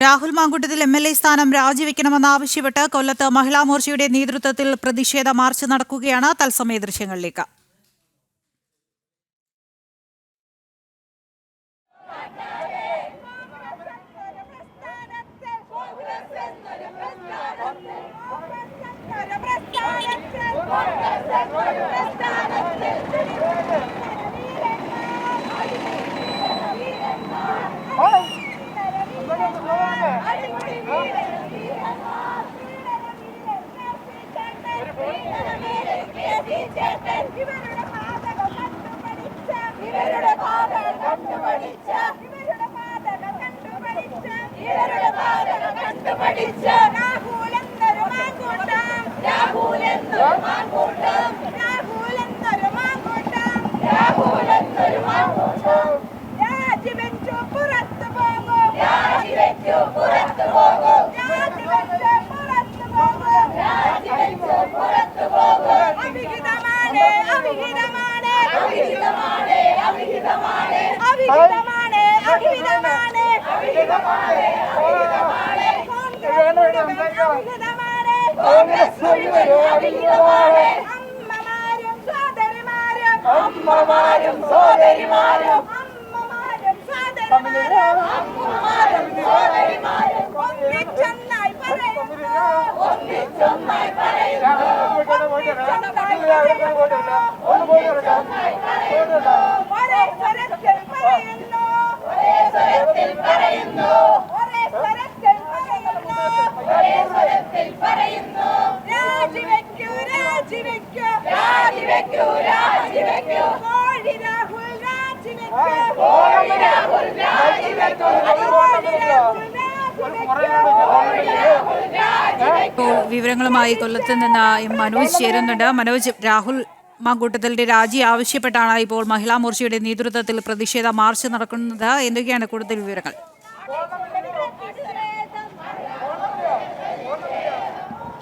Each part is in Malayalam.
രാഹുൽ മാങ്കൂട്ടത്തിൽ MLA സ്ഥാനം രാജിവെക്കണമെന്നാവശ്യപ്പെട്ട് കൊല്ലത്ത് മഹിളാ മോർച്ചയുടെ നേതൃത്വത്തിൽ പ്രതിഷേധ മാർച്ച് നടക്കുകയാണ്. തത്സമയ ദൃശ്യങ്ങളിലേക്ക്. വിവരങ്ങളുമായി കൊല്ലത്ത് നിന്ന് മനോജ് ചേരുന്നുണ്ട്. മനോജ്, രാഹുൽ മാങ്കൂട്ടത്തിലിന്റെ രാജി ആവശ്യപ്പെട്ടാണ് ഇപ്പോൾ മഹിളാ മോർച്ചയുടെ നേതൃത്വത്തിൽ പ്രതിഷേധ മാർച്ച് നടക്കുന്നത്. എന്തൊക്കെയാണ് കൂടുതൽ വിവരങ്ങൾ?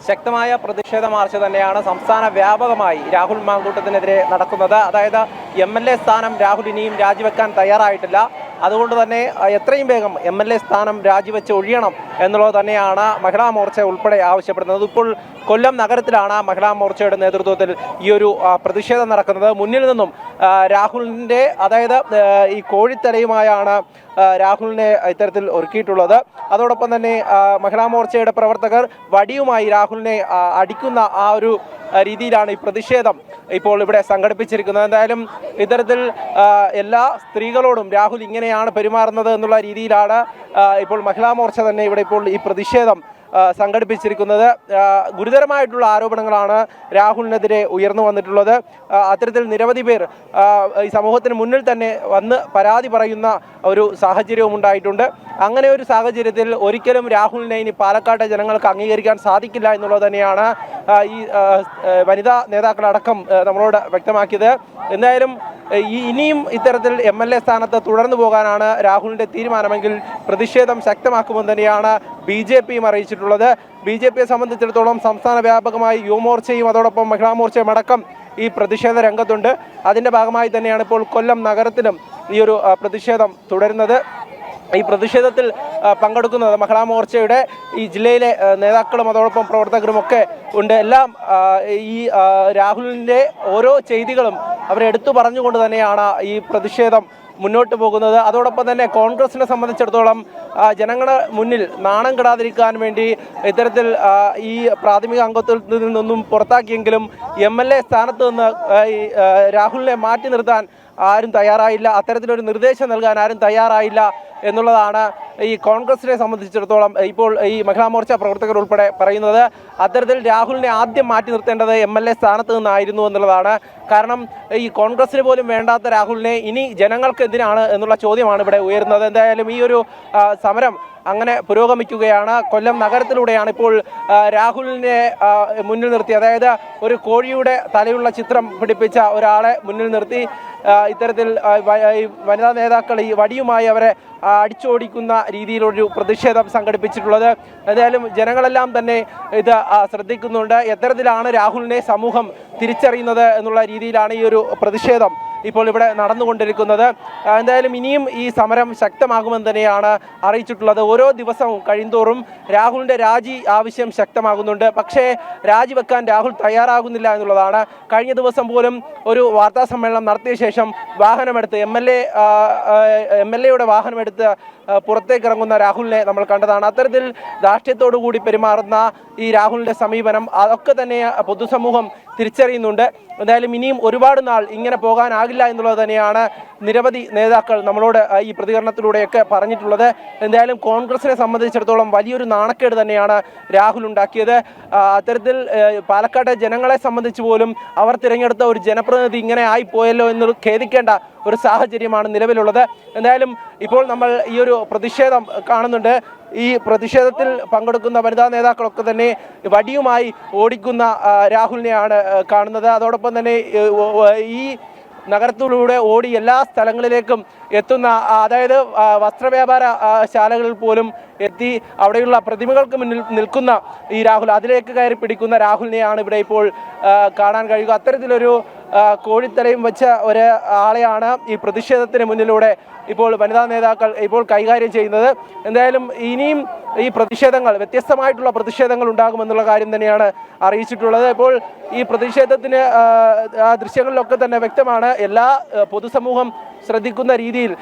ശക്തമായ പ്രതിഷേധ മാർച്ച് തന്നെയാണ് സംസ്ഥാന വ്യാപകമായി രാഹുൽ മാങ്കൂട്ടത്തിനെതിരെ നടക്കുന്നത്. അതായത് MLA സ്ഥാനം രാഹുൽ ഇനിയും രാജിവെക്കാൻ തയ്യാറായിട്ടില്ല. അതുകൊണ്ട് തന്നെ എത്രയും വേഗം MLA സ്ഥാനം രാജിവെച്ച് ഒഴിയണം എന്നുള്ളത് തന്നെയാണ് മഹിളാ മോർച്ച ഉൾപ്പെടെ ആവശ്യപ്പെടുന്നത്. ഇപ്പോൾ കൊല്ലം നഗരത്തിലാണ് മഹിളാ മോർച്ചയുടെ നേതൃത്വത്തിൽ ഈ ഒരു പ്രതിഷേധം നടക്കുന്നത്. മുന്നിൽ നിന്നും രാഹുലിൻ്റെ, അതായത് ഈ കോഴിത്തലയുമായാണ് രാഹുലിനെ ഇത്തരത്തിൽ ഒരുക്കിയിട്ടുള്ളത്. അതോടൊപ്പം തന്നെ മഹിളാ മോർച്ചയുടെ പ്രവർത്തകർ വടിയുമായി രാഹുലിനെ അടിക്കുന്ന ആ ഒരു രീതിയിലാണ് ഈ പ്രതിഷേധം ഇപ്പോൾ ഇവിടെ സംഘടിപ്പിച്ചിരിക്കുന്നത്. എന്തായാലും ഇത്തരത്തിൽ എല്ലാ സ്ത്രീകളോടും രാഹുൽ ഇങ്ങനെയാണ് പെരുമാറുന്നത് എന്നുള്ള രീതിയിലാണ് ഇപ്പോൾ മഹിളാ മോർച്ച തന്നെ ഇവിടെ ഇപ്പോൾ ഈ പ്രതിഷേധം സംഘടിപ്പിച്ചിരിക്കുന്നത്. ഗുരുതരമായിട്ടുള്ള ആരോപണങ്ങളാണ് രാഹുലിനെതിരെ ഉയർന്നു വന്നിട്ടുള്ളത്. അത്തരത്തിൽ നിരവധി പേർ ഈ സമൂഹത്തിന് മുന്നിൽ തന്നെ വന്ന് പരാതി പറയുന്ന ഒരു സാഹചര്യവും ഉണ്ടായിട്ടുണ്ട്. അങ്ങനെ ഒരു സാഹചര്യത്തിൽ ഒരിക്കലും രാഹുലിനെ ഇനി പാലക്കാട്ടെ ജനങ്ങൾക്ക് അംഗീകരിക്കാൻ സാധിക്കില്ല എന്നുള്ളത് തന്നെയാണ് ഈ വനിതാ നേതാക്കളടക്കം നമ്മളോട് വ്യക്തമാക്കിയത്. എന്തായാലും ഇനിയും ഇത്തരത്തിൽ MLA സ്ഥാനത്ത് തുടർന്നു പോകാനാണ് രാഹുലിൻ്റെ തീരുമാനമെങ്കിൽ പ്രതിഷേധം ശക്തമാക്കുമെന്ന് തന്നെയാണ് BJPയും അറിയിച്ചിട്ടുള്ളത്. BJPയെ സംബന്ധിച്ചിടത്തോളം സംസ്ഥാന വ്യാപകമായി യുവമോർച്ചയും അതോടൊപ്പം മഹിളാ മോർച്ചയും അടക്കം ഈ പ്രതിഷേധ രംഗത്തുണ്ട്. അതിൻ്റെ ഭാഗമായി തന്നെയാണ് ഇപ്പോൾ കൊല്ലം നഗരത്തിലും ഈ ഒരു പ്രതിഷേധം തുടരുന്നത്. ഈ പ്രതിഷേധത്തിൽ പങ്കെടുക്കുന്നത് മഹിളാ മോർച്ചയുടെ ഈ ജില്ലയിലെ നേതാക്കളും അതോടൊപ്പം പ്രവർത്തകരുമൊക്കെ ഉണ്ട്. എല്ലാം ഈ രാഹുലിൻ്റെ ഓരോ ചെയ്തികളും അവരെടുത്തു പറഞ്ഞുകൊണ്ട് തന്നെയാണ് ഈ പ്രതിഷേധം മുന്നോട്ട് പോകുന്നത്. അതോടൊപ്പം തന്നെ കോൺഗ്രസിനെ സംബന്ധിച്ചിടത്തോളം ജനങ്ങളുടെ മുന്നിൽ നാണം കെടാതിരിക്കാൻ വേണ്ടി ഇത്തരത്തിൽ ഈ പ്രാഥമിക അംഗത്വത്തിൽ നിന്നും പുറത്താക്കിയെങ്കിലും MLA സ്ഥാനത്ത് നിന്ന് രാഹുലിനെ മാറ്റി നിർത്താൻ ആരും തയ്യാറായില്ല. അത്തരത്തിലൊരു നിർദ്ദേശം നൽകാൻ ആരും തയ്യാറായില്ല എന്നുള്ളതാണ് ഈ കോൺഗ്രസിനെ സംബന്ധിച്ചിടത്തോളം ഇപ്പോൾ ഈ മഹിളാ മോർച്ച പ്രവർത്തകർ ഉൾപ്പെടെ പറയുന്നത്. അത്തരത്തിൽ രാഹുലിനെ ആദ്യം മാറ്റി നിർത്തേണ്ടത് MLA സ്ഥാനത്ത് നിന്നായിരുന്നു എന്നുള്ളതാണ്. കാരണം ഈ കോൺഗ്രസിന് പോലും വേണ്ടാത്ത രാഹുലിനെ ഇനി ജനങ്ങൾക്ക് എന്തിനാണ് എന്നുള്ള ചോദ്യമാണ് ഇവിടെ ഉയരുന്നത്. എന്തായാലും ഈ ഒരു സമരം അങ്ങനെ പുരോഗമിക്കുകയാണ്. കൊല്ലം നഗരത്തിലൂടെയാണ് ഇപ്പോൾ രാഹുലിനെ മുന്നിൽ നിർത്തി, അതായത് ഒരു കോഴിയുടെ തലയുള്ള ചിത്രം പിടിപ്പിച്ച ഒരാളെ മുന്നിൽ നിർത്തി ഇത്തരത്തിൽ വനിതാ നേതാക്കൾ ഈ വടിയുമായി അവരെ അടിച്ചോടിക്കുന്ന രീതിയിലൊരു പ്രതിഷേധം സംഘടിപ്പിച്ചിട്ടുള്ളത്. എന്തായാലും ജനങ്ങളെല്ലാം തന്നെ ഇത് ശ്രദ്ധിക്കുന്നുണ്ട്. എത്തരത്തിലാണ് രാഹുലിനെ സമൂഹം തിരിച്ചറിയുന്നത് എന്നുള്ള രീതിയിലാണ് ഈ ഒരു പ്രതിഷേധം ഇപ്പോൾ ഇവിടെ നടന്നുകൊണ്ടിരിക്കുന്നത്. എന്തായാലും ഇനിയും ഈ സമരം ശക്തമാകുമെന്ന് തന്നെയാണ് അറിയിച്ചിട്ടുള്ളത്. ഓരോ ദിവസവും കഴിയുന്തോറും രാഹുലിൻ്റെ രാജി ആവശ്യം ശക്തമാകുന്നുണ്ട്. പക്ഷേ രാജിവെക്കാൻ രാഹുൽ തയ്യാറാകുന്നില്ല എന്നുള്ളതാണ്. കഴിഞ്ഞ ദിവസം പോലും ഒരു വാർത്താ സമ്മേളനം നടത്തിയ ശേഷം വാഹനമെടുത്ത് എം എൽ എയുടെ വാഹനമെടുത്ത് പുറത്തേക്ക് ഇറങ്ങുന്ന രാഹുലിനെ നമ്മൾ കണ്ടതാണ്. അത്തരത്തിൽ ധാർഷ്ട്യത്തോടു കൂടി പെരുമാറുന്ന ഈ രാഹുലിൻ്റെ സമീപനം അതൊക്കെ തന്നെ പൊതുസമൂഹം തിരിച്ചറിയുന്നുണ്ട്. എന്തായാലും ഇനിയും ഒരുപാട് നാൾ ഇങ്ങനെ പോകാനാകില്ല എന്നുള്ളത് തന്നെയാണ് നിരവധി നേതാക്കൾ നമ്മളോട് ഈ പ്രതികരണത്തിലൂടെയൊക്കെ പറഞ്ഞിട്ടുള്ളത്. എന്തായാലും കോൺഗ്രസിനെ സംബന്ധിച്ചിടത്തോളം വലിയൊരു നാണക്കേട് തന്നെയാണ് രാഹുൽ ഉണ്ടാക്കിയത്. അത്തരത്തിൽ പാലക്കാട്ടെ ജനങ്ങളെ സംബന്ധിച്ച് പോലും അവർ തിരഞ്ഞെടുത്ത ഒരു ജനപ്രതിനിധി ഇങ്ങനെ ആയിപ്പോയല്ലോ എന്ന് ഖേദിക്കേണ്ട ഒരു സാഹചര്യമാണ് നിലവിലുള്ളത്. എന്തായാലും ഇപ്പോൾ നമ്മൾ ഈ ഒരു പ്രതിഷേധം കാണുന്നുണ്ട്. ഈ പ്രതിഷേധത്തിൽ പങ്കെടുക്കുന്ന വനിതാ നേതാക്കളൊക്കെ തന്നെ വടിയുമായി ഓടിക്കുന്ന രാഹുലിനെയാണ് കാണുന്നത്. അതോടൊപ്പം തന്നെ ഈ നഗരത്തിലൂടെ ഓടി എല്ലാ സ്ഥലങ്ങളിലേക്കും എത്തുന്ന, അതായത് വസ്ത്രവ്യാപാര ശാലകളിൽ പോലും എത്തി അവിടെയുള്ള പ്രതിമകൾക്ക് മുന്നിൽ നിൽക്കുന്ന ഈ രാഹുൽ, അതിലേക്ക് കയറി പിടിക്കുന്ന രാഹുലിനെയാണ് ഇവിടെ ഇപ്പോൾ കാണാൻ കഴിയുക. അത്തരത്തിലൊരു കോഴിത്തലയും വെച്ച ഒരാളെയാണ് ഈ പ്രതിഷേധത്തിന് മുന്നിലൂടെ ഇപ്പോൾ വനിതാ നേതാക്കൾ ഇപ്പോൾ കൈകാര്യം ചെയ്യുന്നത്. എന്തായാലും ഇനിയും ഈ പ്രതിഷേധങ്ങൾ, വ്യത്യസ്തമായിട്ടുള്ള പ്രതിഷേധങ്ങൾ ഉണ്ടാകുമെന്നുള്ള കാര്യം തന്നെയാണ് അറിയിച്ചിട്ടുള്ളത്. ഇപ്പോൾ ഈ പ്രതിഷേധത്തിന് ദൃശ്യങ്ങളിലൊക്കെ തന്നെ വ്യക്തമാണ് എല്ലാ പൊതുസമൂഹം ശ്രദ്ധിക്കുന്ന രീതിയിൽ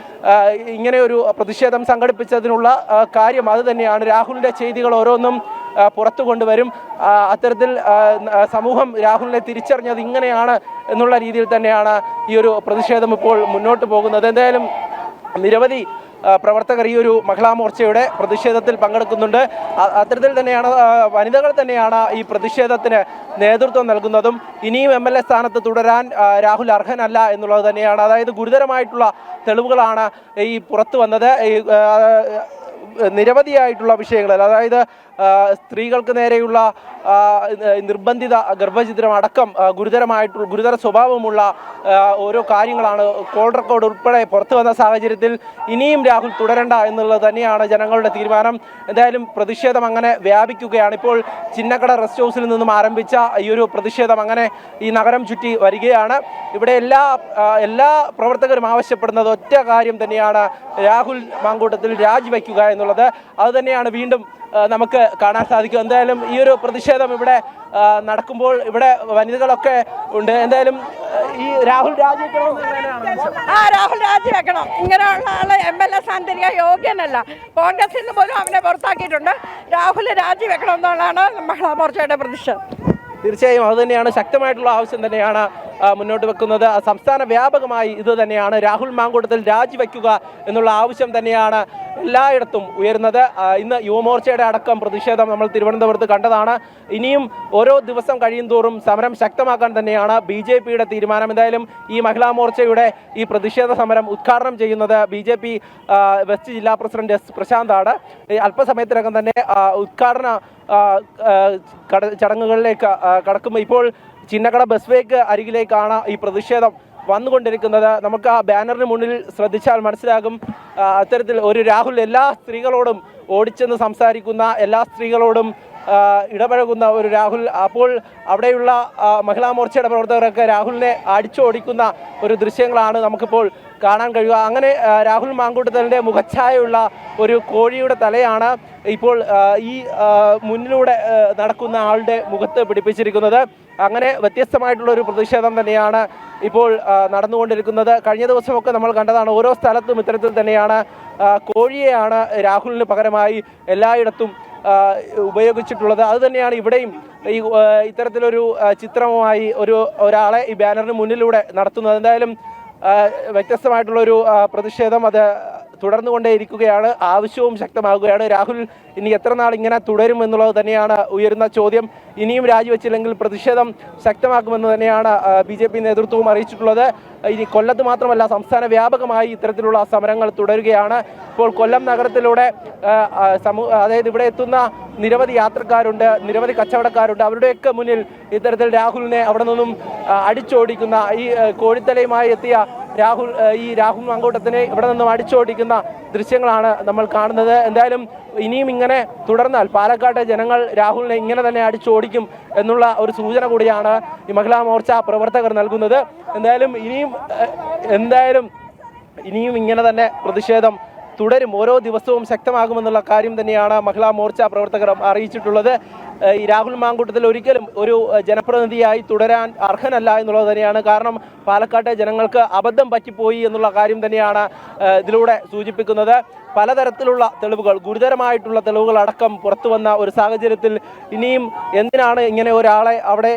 ഇങ്ങനെ ഒരു പ്രതിഷേധം സംഘടിപ്പിച്ചതിനുള്ള കാര്യം അത് തന്നെയാണ്. രാഹുലിൻ്റെ ചെയ്തികൾ ഓരോന്നും പുറത്തു കൊണ്ടുവരും. അത്തരത്തിൽ സമൂഹം രാഹുലിനെ തിരിച്ചറിഞ്ഞത് ഇങ്ങനെയാണ് എന്നുള്ള രീതിയിൽ തന്നെയാണ് ഈ ഒരു പ്രതിഷേധം ഇപ്പോൾ മുന്നോട്ട് പോകുന്നത്. എന്തായാലും നിരവധി പ്രവർത്തകർ ഈ ഒരു മഹിളാ മോർച്ചയുടെ പ്രതിഷേധത്തിൽ പങ്കെടുക്കുന്നുണ്ട്. അത്തരത്തിൽ തന്നെയാണ് വനിതകൾ തന്നെയാണ് ഈ പ്രതിഷേധത്തിന് നേതൃത്വം നൽകുന്നതും. ഇനിയും MLA സ്ഥാനത്ത് തുടരാൻ രാഹുൽ അർഹനല്ല എന്നുള്ളത് തന്നെയാണ്. അതായത് ഗുരുതരമായിട്ടുള്ള തെളിവുകളാണ് ഈ പുറത്തു വന്നത്. നിരവധിയായിട്ടുള്ള വിഷയങ്ങൾ, അതായത് സ്ത്രീകൾക്ക് നേരെയുള്ള നിർബന്ധിത ഗർഭഛിദ്രം അടക്കം ഗുരുതര സ്വഭാവമുള്ള ഓരോ കാര്യങ്ങളാണ് കോൾ റെക്കോർഡ് ഉൾപ്പെടെ പുറത്തു വന്ന സാഹചര്യത്തിൽ ഇനിയും രാഹുൽ തുടരണ്ട എന്നുള്ളത് തന്നെയാണ് ജനങ്ങളുടെ തീരുമാനം. എന്തായാലും പ്രതിഷേധം അങ്ങനെ വ്യാപിക്കുകയാണ്. ഇപ്പോൾ ചിന്നക്കട റെസ്റ്റ് ഹൗസിൽ നിന്നും ആരംഭിച്ച ഈ ഒരു പ്രതിഷേധം അങ്ങനെ ഈ നഗരം ചുറ്റി വരികയാണ്. ഇവിടെ എല്ലാ പ്രവർത്തകരും ആവശ്യപ്പെടുന്നത് ഒറ്റ കാര്യം തന്നെയാണ്, രാഹുൽ മാങ്കൂട്ടത്തിൽ രാജിവെക്കുക എന്നുള്ളത്. അതുതന്നെയാണ് വീണ്ടും നമുക്ക് കാണാൻ സാധിക്കും. എന്തായാലും ഈ ഒരു പ്രതിഷേധം ഇവിടെ നടക്കുമ്പോൾ ഇവിടെ വനിതകളൊക്കെ ഉണ്ട്. എന്തായാലും ഈ രാഹുൽ രാജിവെക്കണം. ഇങ്ങനെയുള്ള ആള് MLA സ്ഥാനത്തിരിക്കാൻ യോഗ്യനല്ല. കോൺഗ്രസിൽ നിന്ന് പോലും അവനെ പുറത്താക്കിയിട്ടുണ്ട്. രാഹുൽ രാജിവെക്കണം എന്നുള്ളതാണ് മഹിളാ മോർച്ചയുടെ പ്രതിഷേധം. തീർച്ചയായും അതുതന്നെയാണ്, ശക്തമായിട്ടുള്ള ആവശ്യം തന്നെയാണ് മുന്നോട്ട് വെക്കുന്നത്. സംസ്ഥാന വ്യാപകമായി ഇത് തന്നെയാണ്, രാഹുൽ മാങ്കൂട്ടത്തിൽ രാജിവെക്കുക എന്നുള്ള ആവശ്യം തന്നെയാണ് എല്ലായിടത്തും ഉയരുന്നത്. ഇന്ന് യുവമോർച്ചയുടെ അടക്കം പ്രതിഷേധം നമ്മൾ തിരുവനന്തപുരത്ത് കണ്ടതാണ്. ഇനിയും ഓരോ ദിവസം കഴിയും തോറും സമരം ശക്തമാക്കാൻ തന്നെയാണ് BJPയുടെ തീരുമാനം. എന്തായാലും ഈ മഹിളാ മോർച്ചയുടെ ഈ പ്രതിഷേധ സമരം ഉദ്ഘാടനം ചെയ്യുന്നത് BJP വെസ്റ്റ് ജില്ലാ പ്രസിഡന്റ് S പ്രശാന്താണ്. അല്പസമയത്തിനകം തന്നെ ഉദ്ഘാടന ചടങ്ങുകളിലേക്ക് കടക്കുമ്പോൾ ഇപ്പോൾ ചിന്നക്കട ബസ് വേക്ക് അരികിലേക്കാണ് ഈ പ്രതിഷേധം വന്നുകൊണ്ടിരിക്കുന്നത്. നമുക്ക് ആ ബാനറിന് മുന്നിൽ ശ്രദ്ധിച്ചാൽ മനസ്സിലാകും. അത്തരത്തിൽ ഒരു രാഹുൽ എല്ലാ സ്ത്രീകളോടും ഓടിച്ചെന്ന് സംസാരിക്കുന്ന, എല്ലാ സ്ത്രീകളോടും ഇടപഴകുന്ന ഒരു രാഹുൽ. അപ്പോൾ അവിടെയുള്ള മഹിളാ മോർച്ചയുടെ പ്രവർത്തകരൊക്കെ രാഹുലിനെ അടിച്ചോടിക്കുന്ന ഒരു ദൃശ്യങ്ങളാണ് നമുക്കിപ്പോൾ കാണാൻ കഴിയുക. അങ്ങനെ രാഹുൽ മാങ്കൂട്ടത്തലിൻ്റെ മുഖച്ഛായയുള്ള ഒരു കോഴിയുടെ തലയാണ് ഇപ്പോൾ ഈ മുന്നിലൂടെ നടക്കുന്ന ആളുടെ മുഖത്ത് പിടിപ്പിച്ചിരിക്കുന്നത്. അങ്ങനെ വ്യത്യസ്തമായിട്ടുള്ള ഒരു പ്രതിഷേധം തന്നെയാണ് ഇപ്പോൾ നടന്നുകൊണ്ടിരിക്കുന്നത്. കഴിഞ്ഞ ദിവസമൊക്കെ നമ്മൾ കണ്ടതാണ്, ഓരോ സ്ഥലത്തും ഇത്തരത്തിൽ തന്നെയാണ് കോഴിയെയാണ് രാഹുലിന് പകരമായി എല്ലായിടത്തും ഉപയോഗിച്ചിട്ടുള്ളത്. അതുതന്നെയാണ് ഇവിടെയും ഈ ഇത്തരത്തിലൊരു ചിത്രവുമായി ഒരാളെ ഈ ബാനറിന് മുന്നിലൂടെ നടത്തുന്നത്. എന്തായാലും വ്യത്യസ്തമായിട്ടുള്ളൊരു പ്രതിഷേധം അത് തുടർന്നുകൊണ്ടേയിരിക്കുകയാണ്. ആവശ്യവും ശക്തമാകുകയാണ്. രാഹുൽ ഇനി എത്ര നാൾ ഇങ്ങനെ തുടരുമെന്നുള്ളത് തന്നെയാണ് ഉയരുന്ന ചോദ്യം. ഇനിയും രാജിവെച്ചില്ലെങ്കിൽ പ്രതിഷേധം ശക്തമാക്കുമെന്ന് തന്നെയാണ് BJP നേതൃത്വവും അറിയിച്ചിട്ടുള്ളത്. ഇനി കൊല്ലത്ത് മാത്രമല്ല, സംസ്ഥാന വ്യാപകമായി ഇത്തരത്തിലുള്ള സമരങ്ങൾ തുടരുകയാണ്. ഇപ്പോൾ കൊല്ലം നഗരത്തിലൂടെ അതായത് ഇവിടെ എത്തുന്ന നിരവധി യാത്രക്കാരുണ്ട്, നിരവധി കച്ചവടക്കാരുണ്ട്. അവരുടെയൊക്കെ മുന്നിൽ ഇത്തരത്തിൽ രാഹുലിനെ അവിടെ നിന്നും അടിച്ചോടിക്കുന്ന, ഈ കോഴിത്തലയുമായി എത്തിയ രാഹുൽ മാങ്കൂട്ടത്തിനെ ഇവിടെ നിന്നും അടിച്ചോടിക്കുന്ന ദൃശ്യങ്ങളാണ് നമ്മൾ കാണുന്നത്. എന്തായാലും ഇനിയും ഇങ്ങനെ തുടർന്നാൽ പാലക്കാട്ടെ ജനങ്ങൾ രാഹുലിനെ ഇങ്ങനെ തന്നെ അടിച്ചോടിക്കും എന്നുള്ള ഒരു സൂചന കൂടിയാണ് ഈ മഹിളാ മോർച്ച പ്രവർത്തകർ നൽകുന്നത്. എന്തായാലും ഇനിയും ഇങ്ങനെ തന്നെ പ്രതിഷേധം തുടരും, ഓരോ ദിവസവും ശക്തമാകുമെന്നുള്ള കാര്യം തന്നെയാണ് മഹിളാ മോർച്ച പ്രവർത്തകർ അറിയിച്ചിട്ടുള്ളത്. ഈ രാഹുൽ മാങ്കൂട്ടത്തിൽ ഒരിക്കലും ഒരു ജനപ്രതിനിധിയായി തുടരാൻ അർഹനല്ല എന്നുള്ളത് തന്നെയാണ്. കാരണം പാലക്കാട്ടെ ജനങ്ങൾക്ക് അബദ്ധം പറ്റിപ്പോയി എന്നുള്ള കാര്യം തന്നെയാണ് ഇതിലൂടെ സൂചിപ്പിക്കുന്നത്. പലതരത്തിലുള്ള തെളിവുകൾ, ഗുരുതരമായിട്ടുള്ള തെളിവുകൾ അടക്കം പുറത്തു വന്ന ഒരു സാഹചര്യത്തിൽ ഇനിയും എന്തിനാണ് ഇങ്ങനെ ഒരാളെ അവിടെ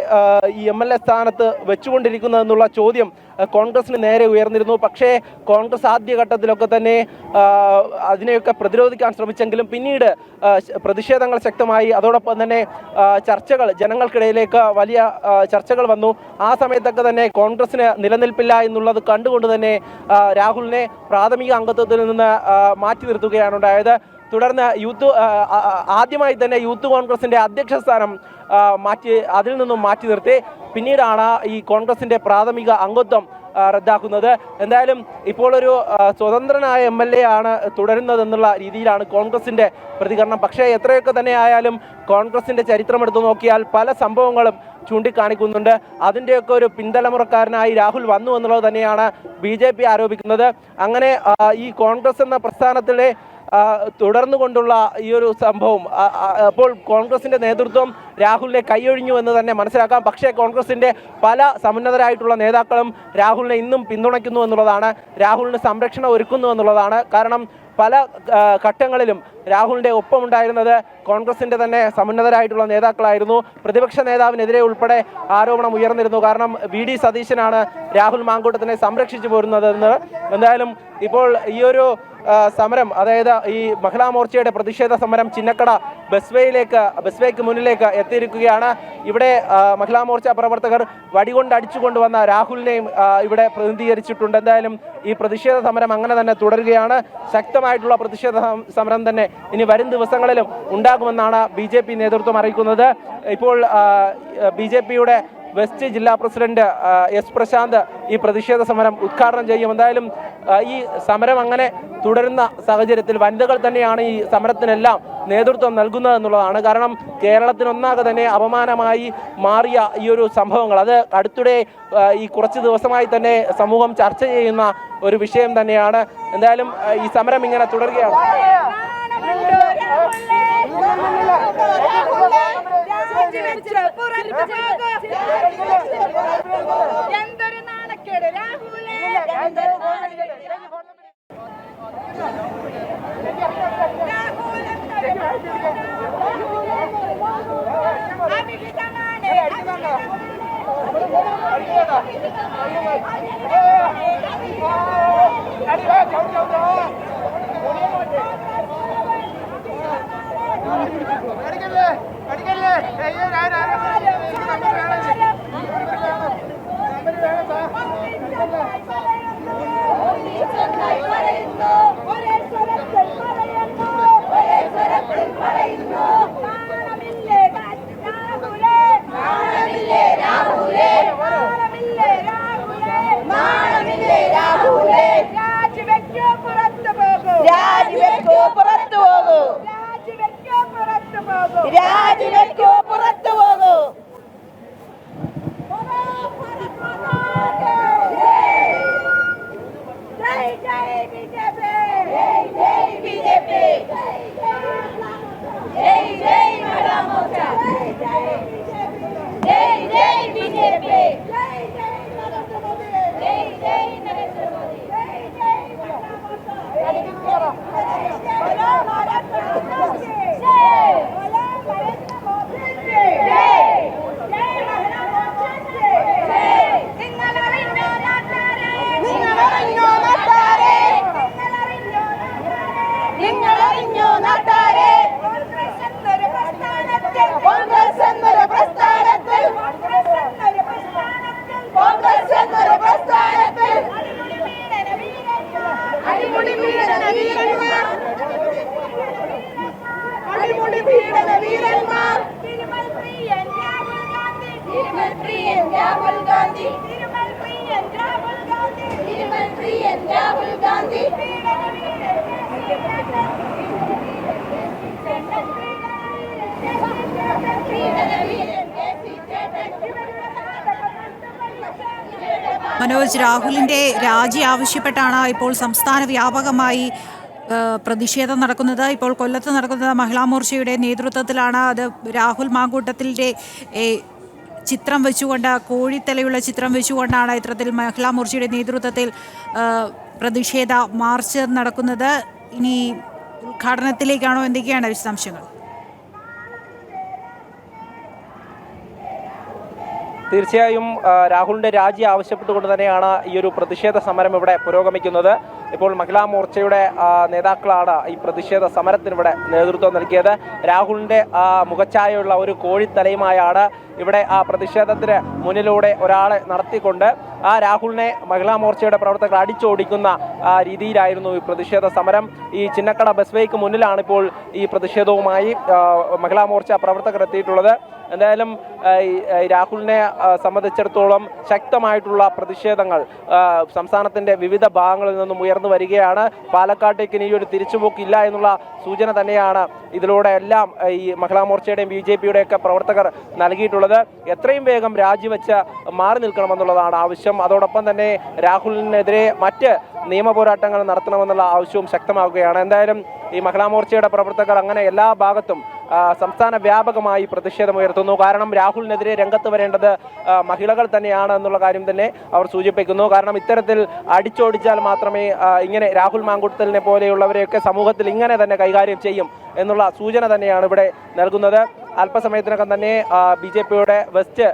ഈ MLA സ്ഥാനത്ത് വെച്ചുകൊണ്ടിരിക്കുന്നതെന്നുള്ള ചോദ്യം കോൺഗ്രസിന് നേരെ ഉയർന്നിരുന്നു. പക്ഷേ കോൺഗ്രസ് ആദ്യഘട്ടത്തിലൊക്കെ തന്നെ അതിനെയൊക്കെ പ്രതിരോധിക്കാൻ ശ്രമിച്ചെങ്കിലും പിന്നീട് പ്രതിഷേധങ്ങൾ ശക്തമായി. അതോടൊപ്പം തന്നെ ചർച്ചകൾ, ജനങ്ങൾക്കിടയിലേക്ക് വലിയ ചർച്ചകൾ വന്നു. ആ സമയത്തൊക്കെ തന്നെ കോൺഗ്രസിന് നിലനിൽപ്പില്ല എന്നുള്ളത് കണ്ടുകൊണ്ട് തന്നെ രാഹുലിനെ പ്രാഥമിക അംഗത്വത്തിൽ നിന്ന് മാറ്റി നിർത്തുകയാണ് ഉണ്ടായത്. തുടർന്ന് ആദ്യമായി തന്നെ യൂത്ത് കോൺഗ്രസിന്റെ അധ്യക്ഷ സ്ഥാനം അതിൽ നിന്നും മാറ്റി നിർത്തി. പിന്നീടാണ് ഈ കോൺഗ്രസിന്റെ പ്രാഥമിക അംഗത്വം റദ്ദാക്കുന്നത്. എന്തായാലും ഇപ്പോൾ ഒരു സ്വതന്ത്രനായ MLA ആണ് തുടരുന്നതെന്നുള്ള രീതിയിലാണ് കോൺഗ്രസിന്റെ പ്രതികരണം. പക്ഷേ എത്രയൊക്കെ തന്നെ ആയാലും കോൺഗ്രസിന്റെ ചരിത്രം എടുത്തു നോക്കിയാൽ പല സംഭവങ്ങളും ചൂണ്ടിക്കാണിക്കുന്നുണ്ട്. അതിൻ്റെയൊക്കെ ഒരു പിന്തലമുറക്കാരനായി രാഹുൽ വന്നു എന്നുള്ളത് തന്നെയാണ് BJP ആരോപിക്കുന്നത്. അങ്ങനെ ഈ കോൺഗ്രസ് എന്ന പ്രസ്ഥാനത്തിലെ തുടർന്നുകൊണ്ടുള്ള ഈ ഒരു സംഭവം അപ്പോൾ കോൺഗ്രസിന്റെ നേതൃത്വം രാഹുലിനെ കൈയൊഴിഞ്ഞു എന്ന് തന്നെ മനസ്സിലാക്കാം. പക്ഷേ കോൺഗ്രസിന്റെ പല സമുന്നതരായിട്ടുള്ള നേതാക്കളും രാഹുലിനെ ഇന്നും പിന്തുണയ്ക്കുന്നു എന്നുള്ളതാണ്, രാഹുലിന് സംരക്ഷണം ഒരുക്കുന്നു എന്നുള്ളതാണ്. കാരണം പല ഘട്ടങ്ങളിലും രാഹുലിൻ്റെ ഒപ്പമുണ്ടായിരുന്നത് കോൺഗ്രസിൻ്റെ തന്നെ സമുന്നതരായിട്ടുള്ള നേതാക്കളായിരുന്നു. പ്രതിപക്ഷ നേതാവിനെതിരെ ഉൾപ്പെടെ ആരോപണം ഉയർന്നിരുന്നു. കാരണം VD സതീശനാണ് രാഹുൽ മാങ്കൂട്ടത്തിനെ സംരക്ഷിച്ചു പോരുന്നതെന്ന്. എന്തായാലും ഇപ്പോൾ ഈ ഒരു സമരം, അതായത് ഈ മഹിളാ മോർച്ചയുടെ പ്രതിഷേധ സമരം ചിന്നക്കട ബസ്വേക്ക് മുന്നിലേക്ക് എത്തിയിരിക്കുകയാണ്. ഇവിടെ മഹിളാ മോർച്ച പ്രവർത്തകർ വടികൊണ്ട് അടിച്ചുകൊണ്ടുവന്ന രാഹുലിനെയും ഇവിടെ പ്രതിനിധീകരിച്ചിട്ടുണ്ട്. എന്തായാലും ഈ പ്രതിഷേധ സമരം അങ്ങനെ തന്നെ തുടരുകയാണ്. ശക്തമായിട്ടുള്ള പ്രതിഷേധ സമരം തന്നെ ഇനി വരും ദിവസങ്ങളിലും ഉണ്ടാകുമെന്നാണ് BJP നേതൃത്വം അറിയിക്കുന്നത്. ഇപ്പോൾ BJPയുടെ വെസ്റ്റ് ജില്ലാ പ്രസിഡന്റ് S പ്രശാന്ത് ഈ പ്രതിഷേധ സമരം ഉദ്ഘാടനം ചെയ്യും. എന്തായാലും ഈ സമരം അങ്ങനെ തുടരുന്ന സാഹചര്യത്തിൽ വനിതകൾ തന്നെയാണ് ഈ സമരത്തിനെല്ലാം നേതൃത്വം നൽകുന്നത് എന്നുള്ളതാണ്. കാരണം കേരളത്തിനൊന്നാകെ തന്നെ അപമാനമായി മാറിയ ഈ ഒരു സംഭവങ്ങൾ, അത് അടുത്തിടെ ഈ കുറച്ച് ദിവസമായി തന്നെ സമൂഹം ചർച്ച ചെയ്യുന്ന ഒരു വിഷയം തന്നെയാണ്. എന്തായാലും ഈ സമരം ഇങ്ങനെ തുടരുകയാണ്. എന്തൊരു നാണക്കേട് രാഹുലേ, Rahuल Gandhi. മനോജ്, രാഹുലിന്റെ രാജി ആവശ്യപ്പെട്ടാണ് ഇപ്പോൾ സംസ്ഥാന വ്യാപകമായി പ്രതിഷേധം നടക്കുന്നത്. ഇപ്പോൾ കൊല്ലത്ത് നടക്കുന്നത് മഹിളാ മോർച്ചയുടെ നേതൃത്വത്തിലാണ്. അത് രാഹുൽ മാങ്കൂട്ടത്തിൻ്റെ ചിത്രം വെച്ചുകൊണ്ട്, കോഴിത്തലയുള്ള ചിത്രം വെച്ചുകൊണ്ടാണ് ഇത്തരത്തിൽ മഹിളാ മോർച്ചയുടെ നേതൃത്വത്തിൽ പ്രതിഷേധ മാർച്ച് നടക്കുന്നത്. ഇനി ഉദ്ഘാടനത്തിലേക്കാണോ? എന്തൊക്കെയാണ് വിശദാംശങ്ങൾ? തീർച്ചയായും രാഹുലിന്റെ രാജി ആവശ്യപ്പെട്ടുകൊണ്ട് തന്നെയാണ് ഈ ഒരു പ്രതിഷേധ സമരം ഇവിടെ പുരോഗമിക്കുന്നത്. ഇപ്പോൾ മഹിളാ മോർച്ചയുടെ നേതാക്കളാണ് ഈ പ്രതിഷേധ സമരത്തിനിവിടെ നേതൃത്വം നൽകിയത്. രാഹുലിന്റെ മുഖച്ഛായയുള്ള ഒരു കോഴിത്തലയുമായാണ് ഇവിടെ ആ പ്രതിഷേധത്തിന് മുന്നിലൂടെ ഒരാളെ നടത്തിക്കൊണ്ട് ആ രാഹുലിനെ മഹിളാ മോർച്ചയുടെ പ്രവർത്തകർ അടിച്ചോടിക്കുന്ന രീതിയിലായിരുന്നു ഈ പ്രതിഷേധ സമരം. ഈ ചിന്നക്കട ബസ് വേക്ക് മുന്നിലാണ് ഇപ്പോൾ ഈ പ്രതിഷേധവുമായി മഹിളാ മോർച്ച പ്രവർത്തകർ എത്തിയിട്ടുള്ളത്. എന്തായാലും രാഹുലിനെ സംബന്ധിച്ചിടത്തോളം ശക്തമായിട്ടുള്ള പ്രതിഷേധങ്ങൾ സംസ്ഥാനത്തിന്റെ വിവിധ ഭാഗങ്ങളിൽ നിന്നും ഉയർന്നു വരികയാണ്. പാലക്കാട്ടേക്ക് ഇനി ഒരു തിരിച്ചുപോക്കില്ല എന്നുള്ള സൂചന തന്നെയാണ് ഇതിലൂടെ എല്ലാം ഈ മഹിളാ മോർച്ചയുടെയും BJP-യുടെ ഒക്കെ പ്രവർത്തകർ നൽകിയിട്ടുള്ളത്. എത്രയും വേഗം രാജിവെച്ച് മാറി നിൽക്കണമെന്നുള്ളതാണ് ആവശ്യം. അതോടൊപ്പം തന്നെ രാഹുലിനെതിരെ മറ്റ് നിയമ പോരാട്ടങ്ങൾ നടത്തണമെന്നുള്ള ആവശ്യവും ശക്തമാവുകയാണ്. എന്തായാലും ഈ മഹിളാ മോർച്ചയുടെ പ്രവർത്തകർ അങ്ങനെ എല്ലാ ഭാഗത്തും സംസ്ഥാന വ്യാപകമായി പ്രതിഷേധമുയർത്തുന്നു. കാരണം രാഹുലിനെതിരെ രംഗത്ത് വരേണ്ടത് മഹിളകൾ തന്നെയാണ് എന്നുള്ള കാര്യം തന്നെ അവർ സൂചിപ്പിക്കുന്നു. കാരണം ഇത്തരത്തിൽ അടിച്ചോടിച്ചാൽ മാത്രമേ ഇങ്ങനെ രാഹുൽ മാങ്കൂട്ടത്തിലിനെ പോലെയുള്ളവരെയൊക്കെ സമൂഹത്തിൽ ഇങ്ങനെ തന്നെ കൈകാര്യം ചെയ്യും എന്നുള്ള സൂചന തന്നെയാണ് ഇവിടെ നൽകുന്നത്. അല്പസമയത്തിനകം തന്നെ BJP-യുടെ വെസ്റ്റ്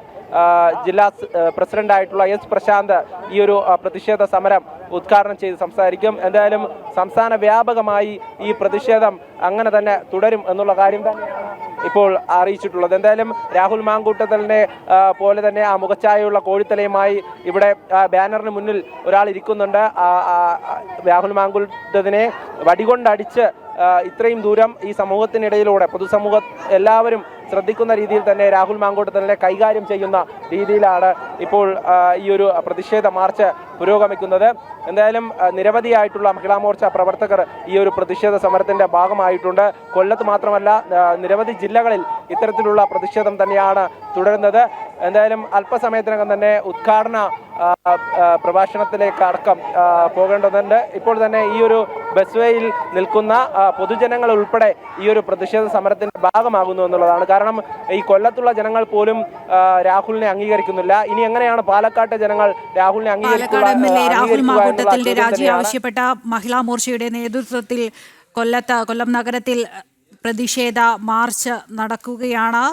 ജില്ലാ പ്രസിഡന്റായിട്ടുള്ള S പ്രശാന്ത് ഈ ഒരു പ്രതിഷേധ സമരം ഉദ്ഘാടനം ചെയ്ത് സംസാരിക്കും. എന്തായാലും സംസ്ഥാന വ്യാപകമായി ഈ പ്രതിഷേധം അങ്ങനെ തന്നെ തുടരും എന്നുള്ള കാര്യം തന്നെയാണ് ഇപ്പോൾ അറിയിച്ചിട്ടുള്ളത്. എന്തായാലും രാഹുൽ മാങ്കൂട്ടത്തലിനെ പോലെ തന്നെ ആ മുഖച്ഛായയുള്ള കോഴിത്തലയുമായി ഇവിടെ ബാനറിന് മുന്നിൽ ഒരാൾ ഇരിക്കുന്നുണ്ട്. രാഹുൽ മാങ്കൂട്ടത്തിനെ വടികൊണ്ടടിച്ച് ഇത്രയും ദൂരം ഈ സമൂഹത്തിനിടയിലൂടെ പൊതുസമൂഹം എല്ലാവരും ശ്രദ്ധിക്കുന്ന രീതിയിൽ തന്നെ രാഹുൽ മാങ്കൂട്ടത്തിനെ കൈകാര്യം ചെയ്യുന്ന രീതിയിലാണ് ഇപ്പോൾ ഈ ഒരു പ്രതിഷേധ മാർച്ച് പുരോഗമിക്കുന്നത്. എന്തായാലും നിരവധിയായിട്ടുള്ള മഹിളാ മോർച്ച പ്രവർത്തകർ ഈ ഒരു പ്രതിഷേധ സമരത്തിന്റെ ഭാഗമായിട്ടുണ്ട്. കൊല്ലത്ത് മാത്രമല്ല നിരവധി ജില്ലകളിൽ ഇത്തരത്തിലുള്ള പ്രതിഷേധം തന്നെയാണ് തുടരുന്നത്. എന്തായാലും അല്പസമയത്തിനകം തന്നെ ഉദ്ഘാടന പ്രഭാഷണത്തിലേക്ക് അടക്കം പോകേണ്ടതുണ്ട്. ഇപ്പോൾ തന്നെ ഈ ഒരു ബസ് വേയിൽ നിൽക്കുന്ന പൊതുജനങ്ങൾ ഉൾപ്പെടെ ഈ ഒരു പ്രതിഷേധ സമരത്തിന്റെ ഭാഗമാകുന്നു എന്നുള്ളതാണ്. കാരണം ഈ കൊല്ലത്തുള്ള ജനങ്ങൾ പോലും രാഹുലിനെ അംഗീകരിക്കുന്നില്ല. ഇനി എങ്ങനെയാണ് പാലക്കാട്ടെ ജനങ്ങൾ രാഹുലിനെ രാഹുൽ മാങ്കൂട്ടത്തിന്റെ രാജി ആവശ്യപ്പെട്ട മഹിളാ മോർച്ചയുടെ നേതൃത്വത്തിൽ കൊല്ലം നഗരത്തിൽ പ്രതിഷേധ മാർച്ച് നടക്കുകയാണ്.